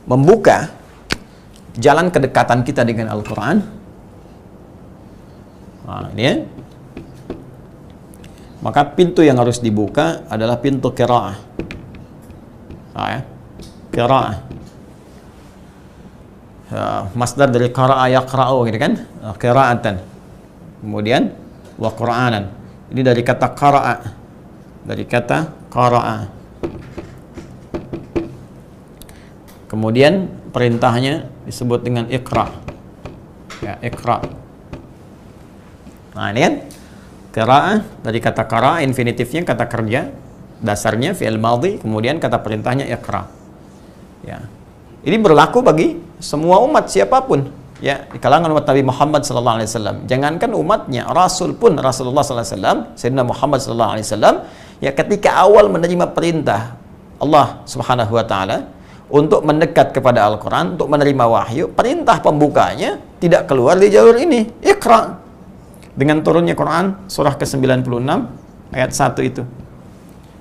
membuka jalan kedekatan kita dengan Al-Quran. Nah, ini ya. Maka pintu yang harus dibuka adalah pintu qiraah. Nah, ya. Qiraah. Masdar dari qara'a yaqra'u gitu kan? Qira'atan. Kemudian wa Qur'anan. Ini dari kata qara'a. Dari kata qara'a. Kemudian perintahnya disebut dengan iqra. Ya, iqra. Nah, ini kan qira'ah dari kata qara'a, infinitifnya kata kerja, dasarnya fi'il madhi, kemudian kata perintahnya iqra. Ya. Ini berlaku bagi semua umat siapapun, ya, di kalangan umat Nabi Muhammad SAW. Jangankan umatnya, Rasul pun, Rasulullah SAW, Sayyidina Muhammad SAW, ya, ketika awal menerima perintah Allah Subhanahu Wa Taala untuk mendekat kepada Al-Quran, untuk menerima wahyu, perintah pembukanya tidak keluar di jalur ini, Iqra. Dengan turunnya Quran surah ke-96 ayat 1 itu.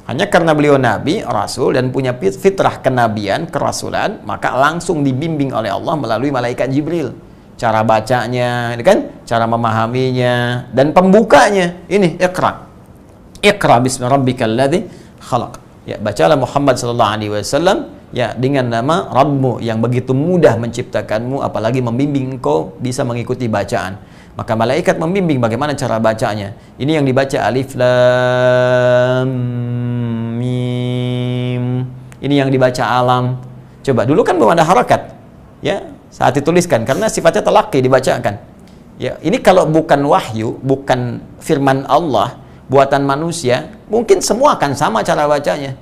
Hanya karena beliau Nabi, Rasul, dan punya fitrah kenabian, kerasulan, maka langsung dibimbing oleh Allah melalui malaikat Jibril. Cara bacanya, kan? Cara memahaminya, dan pembukanya. Ini, Iqra. Iqra bismi rabbikal ladzi khalaq. Ya, bacalah Muhammad SAW, ya, dengan nama Rabbmu yang begitu mudah menciptakanmu, apalagi membimbing engkau bisa mengikuti bacaan. Maka malaikat membimbing bagaimana cara bacanya. Ini yang dibaca alif lam mim. Ini yang dibaca alam. Coba, dulu kan belum ada harakat, ya, saat dituliskan karena sifatnya talaqi, dibacakan. Ya, ini kalau bukan wahyu, bukan firman Allah, buatan manusia, mungkin semua akan sama cara bacanya.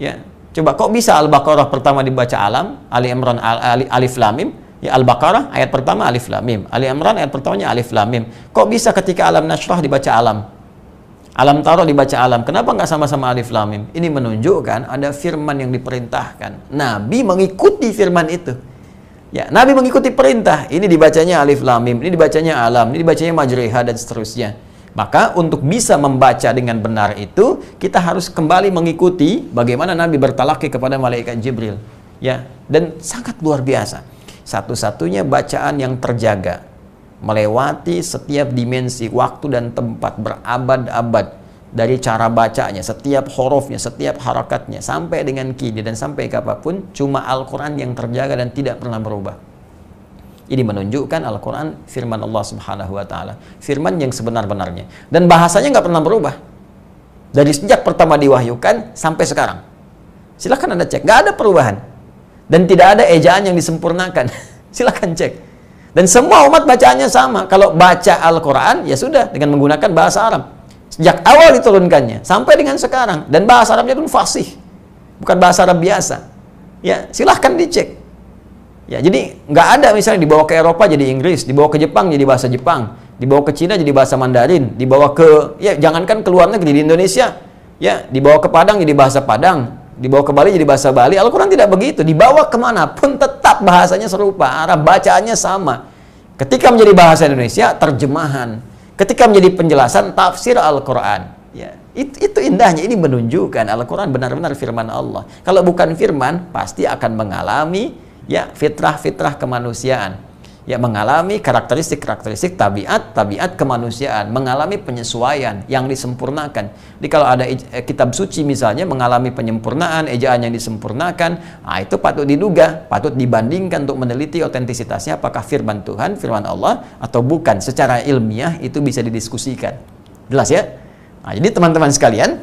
Ya, coba kok bisa Al-Baqarah pertama dibaca alam, Ali Imran alif lam mim. Ya, Al-Baqarah ayat pertama alif lam mim, Ali Imran ayat pertamanya alif lam mim. Kok bisa ketika Alam Nashrah dibaca alam, Alam Tara dibaca alam? Kenapa nggak sama-sama alif lam mim? Ini menunjukkan ada firman yang diperintahkan. Nabi mengikuti firman itu. Ya, Nabi mengikuti perintah. Ini dibacanya alif lam mim, ini dibacanya alam, ini dibacanya majriha, dan seterusnya. Maka untuk bisa membaca dengan benar itu, kita harus kembali mengikuti bagaimana Nabi bertalaqi kepada malaikat Jibril. Ya, dan sangat luar biasa. Satu-satunya bacaan yang terjaga, melewati setiap dimensi, waktu dan tempat, berabad-abad, dari cara bacanya, setiap hurufnya, setiap harakatnya, sampai dengan kini dan sampai kapanpun, cuma Al-Quran yang terjaga dan tidak pernah berubah. Ini menunjukkan Al-Quran firman Allah Subhanahu Wa Taala, firman yang sebenar-benarnya, dan bahasanya nggak pernah berubah dari sejak pertama diwahyukan sampai sekarang. Silahkan Anda cek, nggak ada perubahan. Dan tidak ada ejaan yang disempurnakan. Silakan cek. Dan semua umat bacaannya sama. Kalau baca Al-Quran, ya sudah, dengan menggunakan bahasa Arab. Sejak awal diturunkannya, sampai dengan sekarang. Dan bahasa Arabnya pun fasih. Bukan bahasa Arab biasa. Ya, silahkan dicek. Ya, jadi nggak ada misalnya dibawa ke Eropa jadi Inggris, dibawa ke Jepang jadi bahasa Jepang, dibawa ke Cina jadi bahasa Mandarin, dibawa ke, ya jangankan ke luar negeri, di Indonesia, ya dibawa ke Padang jadi bahasa Padang, dibawa ke Bali jadi bahasa Bali. Al-Quran tidak begitu. Dibawa kemanapun tetap bahasanya serupa, Arab, bacaannya sama. Ketika menjadi bahasa Indonesia, terjemahan. Ketika menjadi penjelasan, tafsir Al-Quran. Ya, itu indahnya. Ini menunjukkan Al-Quran benar-benar firman Allah. Kalau bukan firman, pasti akan mengalami, ya, fitrah-fitrah kemanusiaan. Ya, mengalami karakteristik-karakteristik tabiat kemanusiaan, mengalami penyesuaian yang disempurnakan. Jadi kalau ada kitab suci misalnya mengalami penyempurnaan, ejaan yang disempurnakan, nah itu patut diduga, patut dibandingkan untuk meneliti otentisitasnya, apakah firman Tuhan, firman Allah atau bukan. Secara ilmiah itu bisa didiskusikan. Jelas ya? Nah, jadi teman-teman sekalian,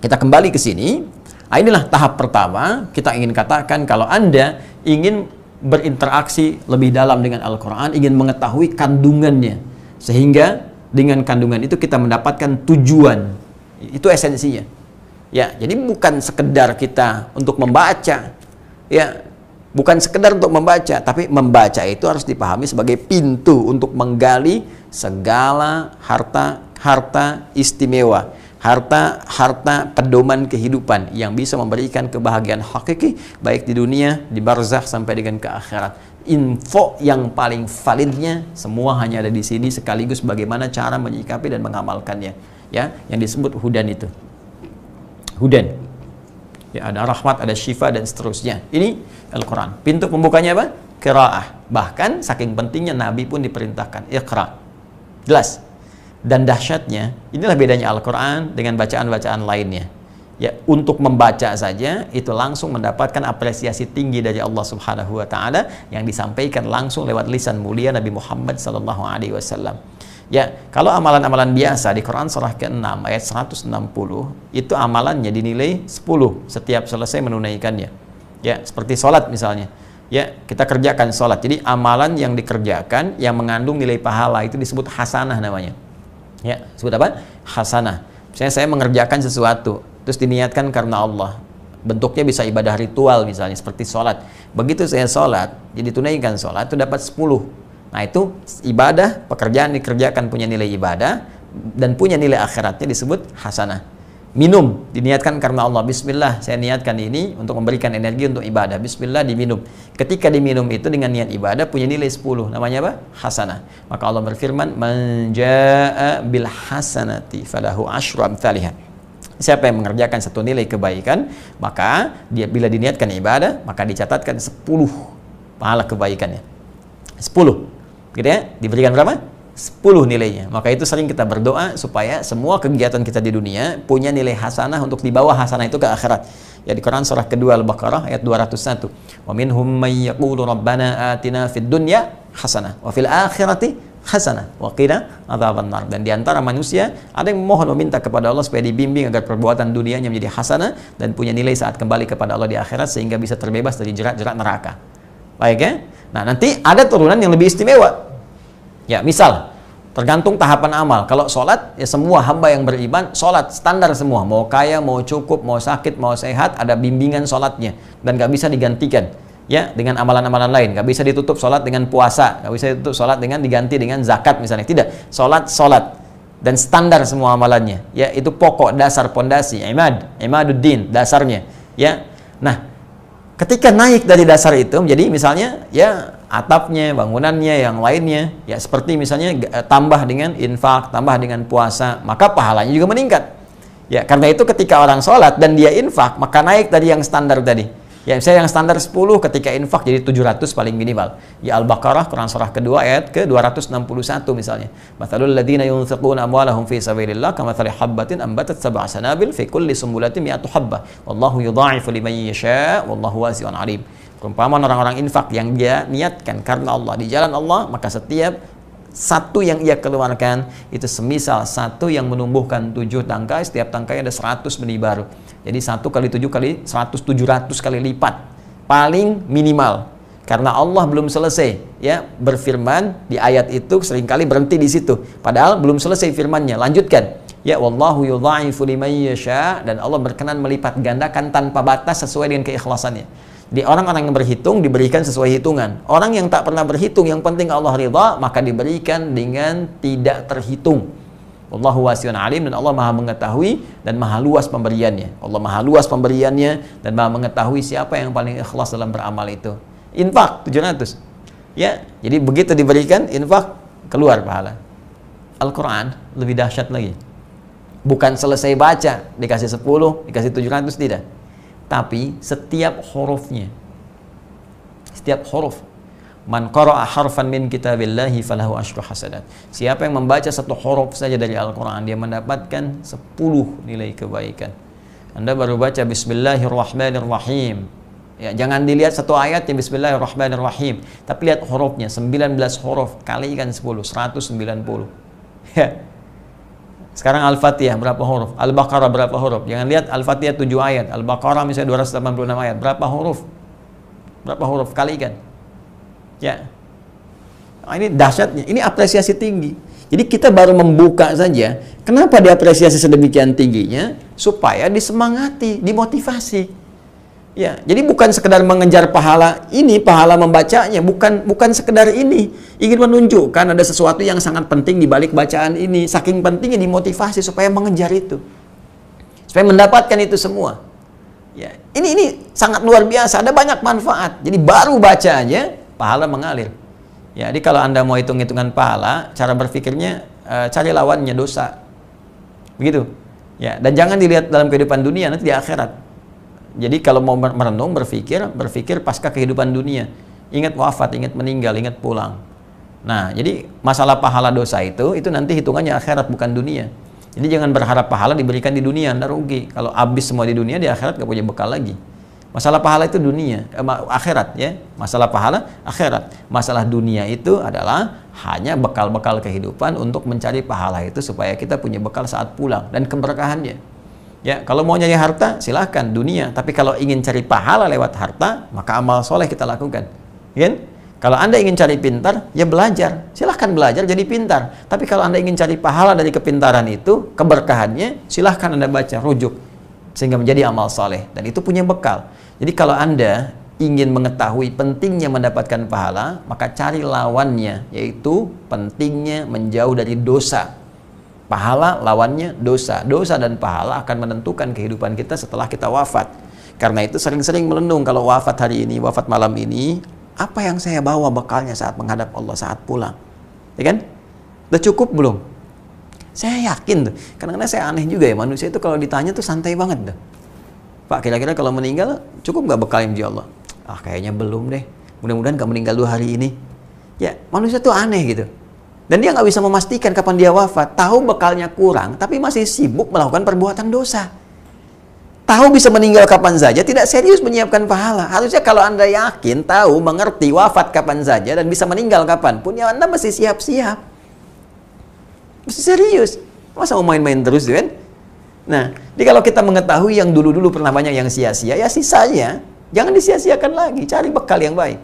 kita kembali ke sini. Nah, inilah tahap pertama. Kita ingin katakan kalau Anda ingin berinteraksi lebih dalam dengan Al-Quran, ingin mengetahui kandungannya, sehingga dengan kandungan itu kita mendapatkan tujuan. Itu esensinya. Ya, jadi bukan sekedar kita untuk membaca, ya, bukan sekedar untuk membaca, tapi membaca itu harus dipahami sebagai pintu untuk menggali segala harta istimewa, harta pedoman kehidupan yang bisa memberikan kebahagiaan hakiki baik di dunia, di barzakh sampai dengan ke akhirat. Info yang paling validnya semua hanya ada di sini, sekaligus bagaimana cara menyikapi dan mengamalkannya, ya, yang disebut hudan itu. Hudan. Ya, ada rahmat, ada syifa dan seterusnya. Ini Al-Quran. Pintu pembukanya apa? Qiraah. Bahkan saking pentingnya Nabi pun diperintahkan Iqra. Jelas. Dan dahsyatnya, inilah bedanya Al-Quran dengan bacaan-bacaan lainnya. Ya, untuk membaca saja itu langsung mendapatkan apresiasi tinggi dari Allah Subhanahu wa taala yang disampaikan langsung lewat lisan mulia Nabi Muhammad sallallahu alaihi wasallam. Ya, kalau amalan-amalan biasa di Quran surah ke-6 ayat 160 itu amalannya dinilai 10 setiap selesai menunaikannya. Ya, seperti sholat misalnya. Ya, kita kerjakan sholat. Jadi amalan yang dikerjakan yang mengandung nilai pahala itu disebut hasanah namanya. Ya, disebut apa? Hasanah. Misalnya saya mengerjakan sesuatu terus diniatkan karena Allah, bentuknya bisa ibadah ritual misalnya seperti sholat. Begitu saya sholat, jadi tunaikan sholat itu dapat 10. Nah itu ibadah, pekerjaan dikerjakan punya nilai ibadah dan punya nilai akhiratnya disebut hasanah. Minum, diniatkan karena Allah, bismillah saya niatkan ini untuk memberikan energi untuk ibadah, bismillah diminum. Ketika diminum itu dengan niat ibadah punya nilai 10, namanya apa? Hasanah. Maka Allah berfirman, man jaa bil hasanati falahu asyru amsalihah. Siapa yang mengerjakan satu nilai kebaikan, maka dia bila diniatkan ibadah, maka dicatatkan 10 pahala kebaikannya. 10. Gitu ya? Diberikan berapa? 10 nilainya. Maka itu sering kita berdoa supaya semua kegiatan kita di dunia punya nilai hasanah untuk dibawa hasanah itu ke akhirat. Ya, di Quran surah kedua Al-Baqarah ayat 201. Wa minhum may yaqulu rabbana atina fid dunya hasanah wa fil akhirati hasanah wa qina adzabannar. Dan di antara manusia ada yang memohon meminta kepada Allah supaya dibimbing agar perbuatan dunianya menjadi hasanah dan punya nilai saat kembali kepada Allah di akhirat sehingga bisa terbebas dari jerat-jerat neraka. Baik ya? Nah, nanti ada turunan yang lebih istimewa. Ya, misal tergantung tahapan amal. Kalau sholat, ya semua hamba yang beriman sholat standar semua, mau kaya, mau cukup, mau sakit, mau sehat, ada bimbingan sholatnya dan gak bisa digantikan. Ya, dengan amalan-amalan lain, nggak bisa ditutup sholat dengan puasa, nggak bisa ditutup sholat dengan diganti dengan zakat misalnya, tidak, sholat dan standar semua amalannya, ya itu pokok dasar pondasi, imaduddin dasarnya, ya. Nah, ketika naik dari dasar itu menjadi misalnya ya atapnya, bangunannya, yang lainnya, ya seperti misalnya tambah dengan infak, tambah dengan puasa, maka pahalanya juga meningkat. Ya, karena itu ketika orang sholat dan dia infak, maka naik dari yang standar tadi. Ya, misalnya yang standar 10 ketika infak jadi 700 paling minimal. Ya, Al-Baqarah Quran surah kedua ayat ke-261 misalnya. Matsalul ladzina yunfiquna amwalahum fi sabilillah kamatsali habbatin ambatat sab'a sanabil fi kulli sumbulatin mi'atu habbah. Wallahu yudha'ifu liman yasha' wallahu wasi'un 'alim. Perumpamaan orang-orang infak yang dia niatkan karena Allah di jalan Allah, maka setiap satu yang ia keluarkan itu semisal satu yang menumbuhkan 7 tangkai, setiap tangkai ada 100 benih baru. Jadi 1 kali 7 kali 100, 700 kali lipat paling minimal. Karena Allah belum selesai ya berfirman di ayat itu, seringkali berhenti di situ. Padahal belum selesai firmannya. Lanjutkan. Ya, wallahu yudha'ifu liman yasha, dan Allah berkenan melipat gandakan tanpa batas sesuai dengan keikhlasannya. Di orang-orang yang berhitung diberikan sesuai hitungan. Orang yang tak pernah berhitung, yang penting Allah ridha, maka diberikan dengan tidak terhitung. Wallahu wasi'un alim, dan Allah Maha mengetahui dan Maha luas pemberiannya. Allah Maha luas pemberiannya dan Maha mengetahui siapa yang paling ikhlas dalam beramal itu. Infak 700. Ya, jadi begitu diberikan infak keluar pahala. Al-Qur'an lebih dahsyat lagi. Bukan selesai baca dikasih 10, dikasih 700, tidak. Tapi setiap hurufnya, setiap huruf, man qara'a harfan min kitabillahi falahu asyru hasanat. Siapa yang membaca satu huruf saja dari Al-Quran, dia mendapatkan 10 nilai kebaikan. Anda baru baca Bismillahirrahmanirrahim, ya, jangan dilihat satu ayat yang Bismillahirrahmanirrahim, tapi lihat hurufnya, 19 huruf kalikan 10, 190. Ya. Sekarang Al-Fatihah berapa huruf? Al-Baqarah berapa huruf? Jangan lihat Al-Fatihah 7 ayat, Al-Baqarah misalnya 286 ayat, berapa huruf? Berapa huruf? Kalikan. Ya. Nah, ini dahsyatnya, ini apresiasi tinggi. Jadi kita baru membuka saja, kenapa diapresiasi sedemikian tingginya? Supaya disemangati, dimotivasi. Ya, jadi bukan sekedar mengejar pahala ini, pahala membacanya, bukan sekedar ini. Ingin menunjukkan ada sesuatu yang sangat penting di balik bacaan ini. Saking pentingnya dimotivasi supaya mengejar itu. Supaya mendapatkan itu semua. Ya, ini sangat luar biasa, ada banyak manfaat. Jadi baru baca aja pahala mengalir. Ya, jadi kalau Anda mau hitung-hitungan pahala, cara berpikirnya cari lawannya dosa. Begitu. Ya, dan jangan dilihat dalam kehidupan dunia, nanti di akhirat. Jadi kalau mau merenung, berpikir pasca kehidupan dunia. Ingat wafat, ingat meninggal, ingat pulang. Nah, jadi masalah pahala dosa itu nanti hitungannya akhirat, bukan dunia. Jadi jangan berharap pahala diberikan di dunia, Anda rugi. Kalau habis semua di dunia, di akhirat nggak punya bekal lagi. Masalah pahala itu dunia, akhirat ya. Masalah pahala akhirat. Masalah dunia itu adalah hanya bekal-bekal kehidupan untuk mencari pahala itu supaya kita punya bekal saat pulang dan keberkahannya. Ya, kalau mau nyari harta silahkan dunia, tapi kalau ingin cari pahala lewat harta, maka amal soleh kita lakukan. Kan? Kalau Anda ingin cari pintar, ya belajar. Silahkan belajar jadi pintar. Tapi kalau Anda ingin cari pahala dari kepintaran itu, keberkahannya, silahkan Anda baca, rujuk. Sehingga menjadi amal soleh. Dan itu punya bekal. Jadi kalau Anda ingin mengetahui pentingnya mendapatkan pahala, maka cari lawannya, yaitu pentingnya menjauh dari dosa. Pahala lawannya dosa. Dosa dan pahala akan menentukan kehidupan kita setelah kita wafat. Karena itu sering-sering merenung kalau wafat hari ini, wafat malam ini, apa yang saya bawa bekalnya saat menghadap Allah saat pulang? Ya kan? Udah cukup belum? Saya yakin tuh. Kadang-kadang saya aneh juga ya, manusia itu kalau ditanya tuh santai banget tuh. Pak, kira-kira kalau meninggal cukup nggak bekalnya di Allah? Ah, kayaknya belum deh. Mudah-mudahan nggak meninggal 2 hari ini. Ya, manusia tuh aneh gitu. Dan dia nggak bisa memastikan kapan dia wafat. Tahu bekalnya kurang, tapi masih sibuk melakukan perbuatan dosa. Tahu bisa meninggal kapan saja, tidak serius menyiapkan pahala. Harusnya kalau Anda yakin, tahu, mengerti wafat kapan saja, dan bisa meninggal kapan pun, ya Anda mesti siap-siap. Mesti serius. Masa mau main-main terus, kan? Nah, jadi kalau kita mengetahui yang dulu-dulu pernah banyak yang sia-sia, ya sisanya, jangan disia-siakan lagi, cari bekal yang baik.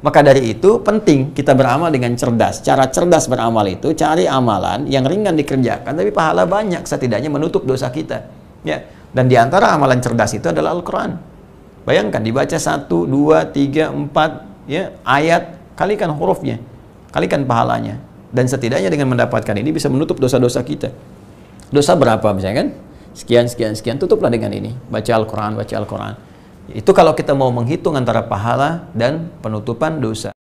Maka dari itu, penting kita beramal dengan cerdas. Cara cerdas beramal itu, cari amalan yang ringan dikerjakan, tapi pahala banyak, setidaknya menutup dosa kita. Ya. Dan diantara amalan cerdas itu adalah Al-Quran. Bayangkan, dibaca 1, 2, 3, 4 ya, ayat, kalikan hurufnya, kalikan pahalanya. Dan setidaknya dengan mendapatkan ini bisa menutup dosa-dosa kita. Dosa berapa misalnya kan? Sekian, sekian, sekian, tutuplah dengan ini. Baca Al-Quran, baca Al-Quran. Itu kalau kita mau menghitung antara pahala dan penutupan dosa.